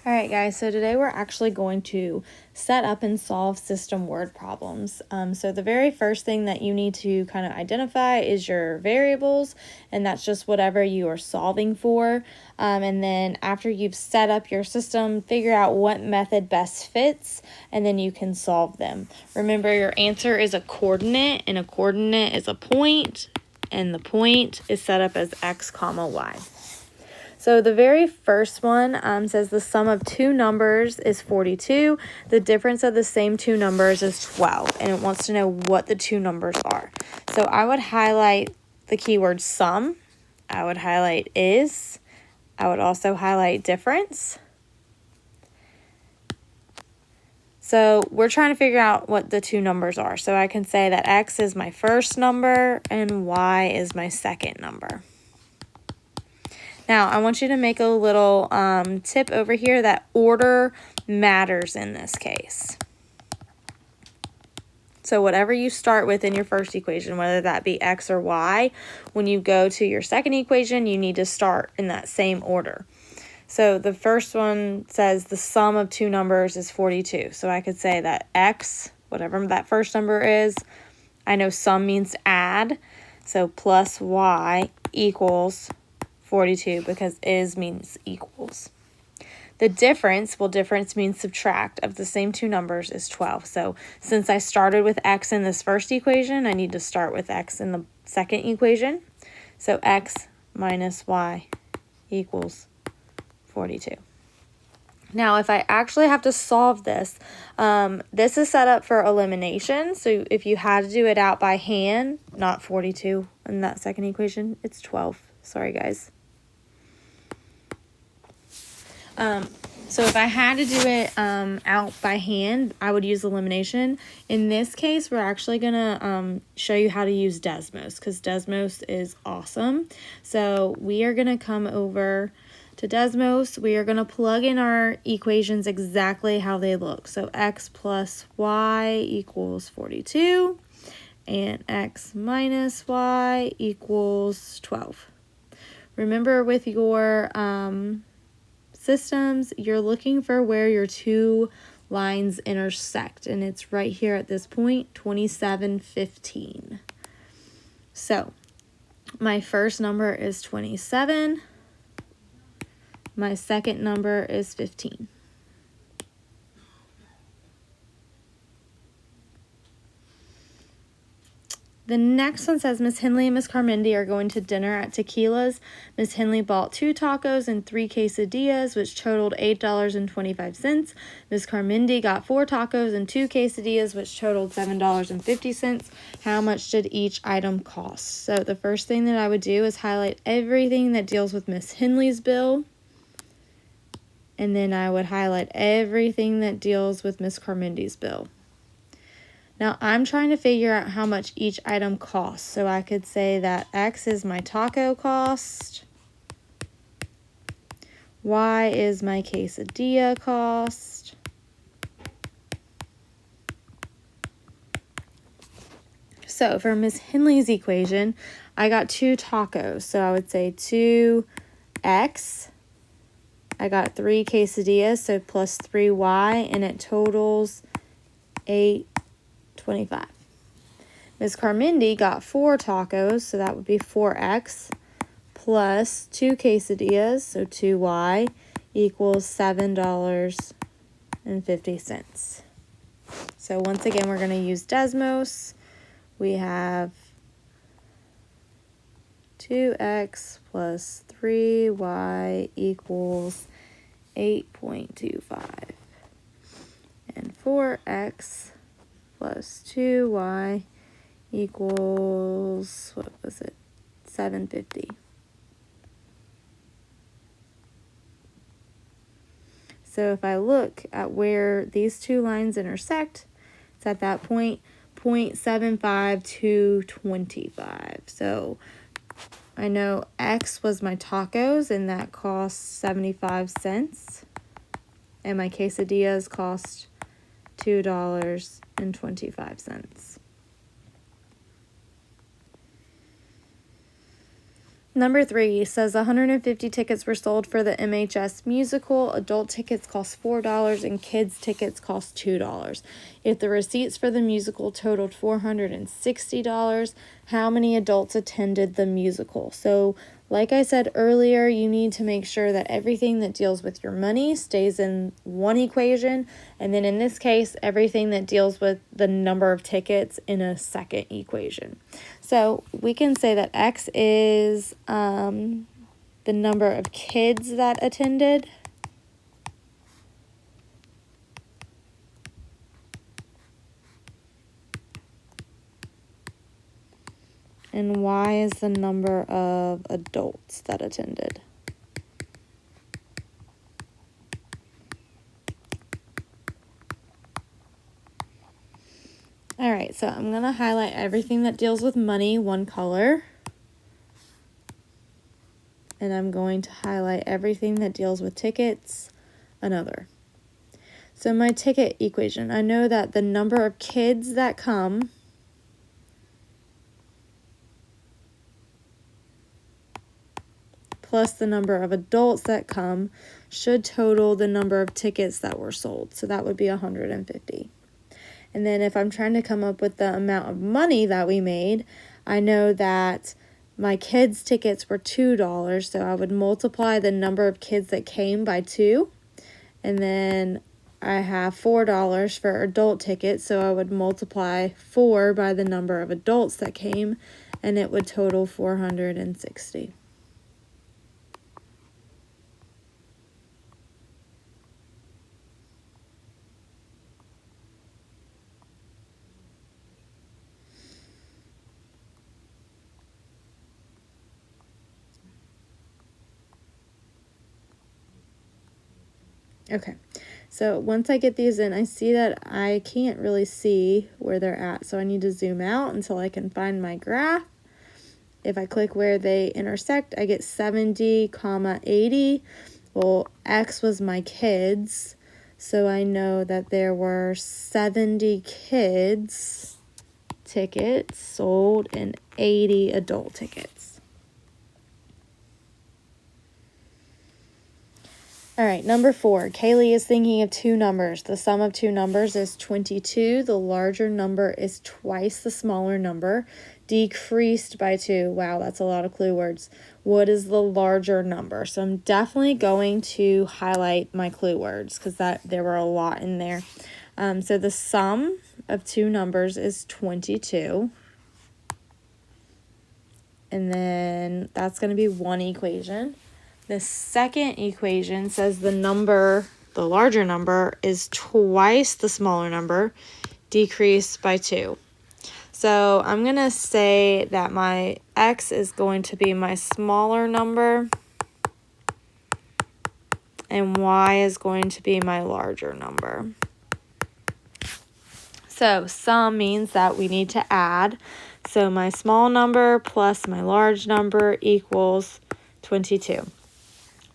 All right, guys, so today we're actually going to set up and solve system word problems. So the very first thing that you need to kind of identify is your variables, and that's just whatever you are solving for. And then after you've set up your system, figure out what method best fits, and then you can solve them. Remember, your answer is a coordinate, and a coordinate is a point, and the point is set up as x comma y. So the very first one says the sum of two numbers is 42. The difference of the same two numbers is 12. And it wants to know what the two numbers are. So I would highlight the keyword sum. I would highlight is. I would also highlight difference. So we're trying to figure out what the two numbers are. So I can say that x is my first number and y is my second number. Now, I want you to make a little tip over here that order matters in this case. So whatever you start with in your first equation, whether that be x or y, when you go to your second equation, you need to start in that same order. So the first one says the sum of two numbers is 42. So I could say that x, whatever that first number is, I know sum means add, so plus y equals 42 because is means equals. The difference, well, difference means subtract of the same two numbers is 12. So since I started with x in this first equation, I need to start with x in the second equation. So x minus y equals 42. Now, if I actually have to solve this, this is set up for elimination. So if you had to do it out by hand, not 42 in that second equation, it's 12. Sorry, guys. So if I had to do it out by hand, I would use elimination. In this case, we're actually going to show you how to use Desmos because Desmos is awesome. So we are going to come over to Desmos. We are going to plug in our equations exactly how they look. So x plus y equals 42 and x minus y equals 12. Remember with your systems, you're looking for where your two lines intersect, and it's right here at this point, 2715. So my first number is 27. My second number is 15. The next one says, Miss Henley and Miss Carmody are going to dinner at Tequila's. Miss Henley bought 2 tacos and 3 quesadillas, which totaled $8.25. Miss Carmody got 4 tacos and 2 quesadillas, which totaled $7.50. How much did each item cost? So the first thing that I would do is highlight everything that deals with Miss Henley's bill. And then I would highlight everything that deals with Miss Carmody's bill. Now, I'm trying to figure out how much each item costs. So I could say that X is my taco cost. Y is my quesadilla cost. So for Miss Henley's equation, I got 2 tacos. So I would say 2X. I got 3 quesadillas, so plus 3Y, and it totals 8.25. Ms. Carmody got 4 tacos, so that would be 4x plus 2 quesadillas, so 2y equals $7.50. So once again, we're going to use Desmos. We have 2x plus 3y equals 8.25. And 4x plus 2y equals, what was it, 750. So if I look at where these two lines intersect, it's at that point, 0.75 to 25. So I know X was my tacos, and that cost 75 cents. And my quesadillas cost $2.25. Number 3 says 150 tickets were sold for the MHS musical. Adult tickets cost $4 and kids tickets cost $2. If the receipts for the musical totaled $460, how many adults attended the musical? So, like I said earlier, you need to make sure that everything that deals with your money stays in one equation, and then in this case, everything that deals with the number of tickets in a second equation. So we can say that X is the number of kids that attended. And Y is the number of adults that attended. All right, so I'm going to highlight everything that deals with money, one color. And I'm going to highlight everything that deals with tickets, another. So my ticket equation, I know that the number of kids that come plus the number of adults that come should total the number of tickets that were sold. So that would be 150. And then if I'm trying to come up with the amount of money that we made, I know that my kids' tickets were $2, so I would multiply the number of kids that came by 2. And then I have $4 for adult tickets, so I would multiply 4 by the number of adults that came, and it would total 460. Okay, so once I get these in, I see that I can't really see where they're at, so I need to zoom out until I can find my graph. If I click where they intersect, I get 70, 80. Well, X was my kids, so I know that there were 70 kids tickets sold and 80 adult tickets. All right, number 4, Kaylee is thinking of two numbers. The sum of two numbers is 22. The larger number is twice the smaller number, decreased by 2. Wow, that's a lot of clue words. What is the larger number? So I'm definitely going to highlight my clue words because there were a lot in there. So the sum of two numbers is 22. And then that's going to be one equation. The second equation says the larger number, is twice the smaller number, decreased by 2. So I'm going to say that my X is going to be my smaller number, and Y is going to be my larger number. So sum means that we need to add. So my small number plus my large number equals 22.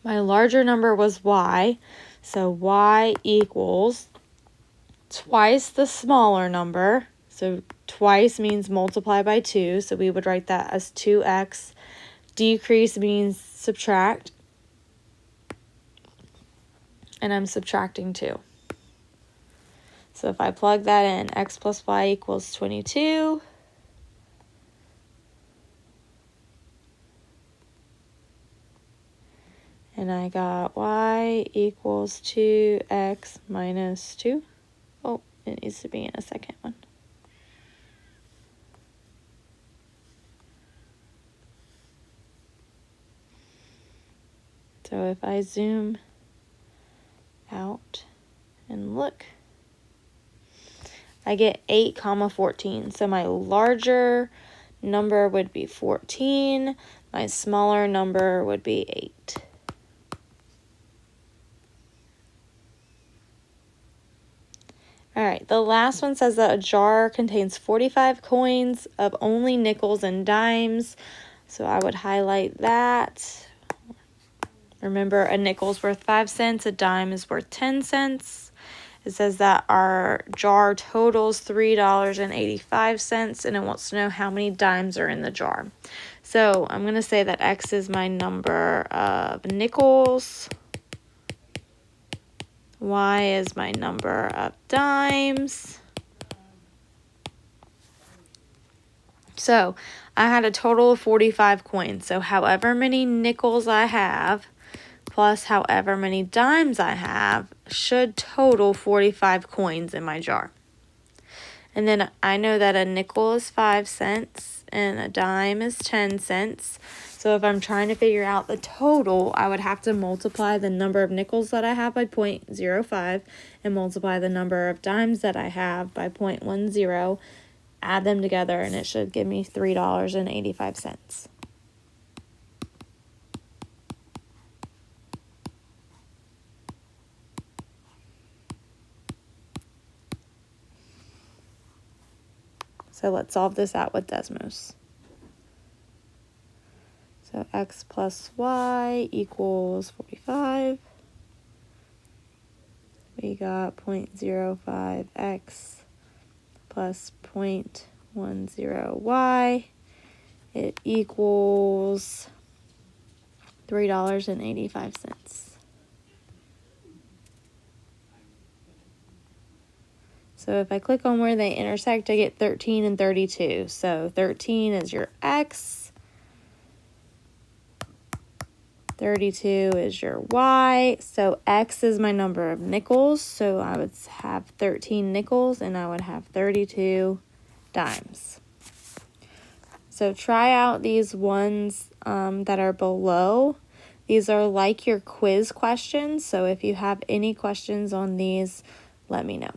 My larger number was Y, so Y equals twice the smaller number. So twice means multiply by 2, so we would write that as 2x. Decrease means subtract, and I'm subtracting 2. So if I plug that in, x plus y equals 22. And I got y equals 2x minus 2. Oh, it needs to be in a second one. So if I zoom out and look, I get 8, 14. So my larger number would be 14. My smaller number would be 8. All right, the last one says that a jar contains 45 coins of only nickels and dimes. So I would highlight that. Remember, a nickel's worth 5 cents, a dime is worth 10 cents. It says that our jar totals $3.85, and it wants to know how many dimes are in the jar. So I'm going to say that X is my number of nickels. Y is my number of dimes. So I had a total of 45 coins. So however many nickels I have plus however many dimes I have should total 45 coins in my jar. And then I know that a nickel is 5 cents and a dime is 10 cents. So if I'm trying to figure out the total, I would have to multiply the number of nickels that I have by 0.05 and multiply the number of dimes that I have by 0.10, add them together, and it should give me $3.85. So let's solve this out with Desmos. So X plus Y equals 45. We got 0.05X plus 0.10Y. It equals $3.85. So if I click on where they intersect, I get 13 and 32. So 13 is your X. 32 is your Y. So X is my number of nickels. So I would have 13 nickels and I would have 32 dimes. So try out these ones that are below. These are like your quiz questions. So if you have any questions on these, let me know.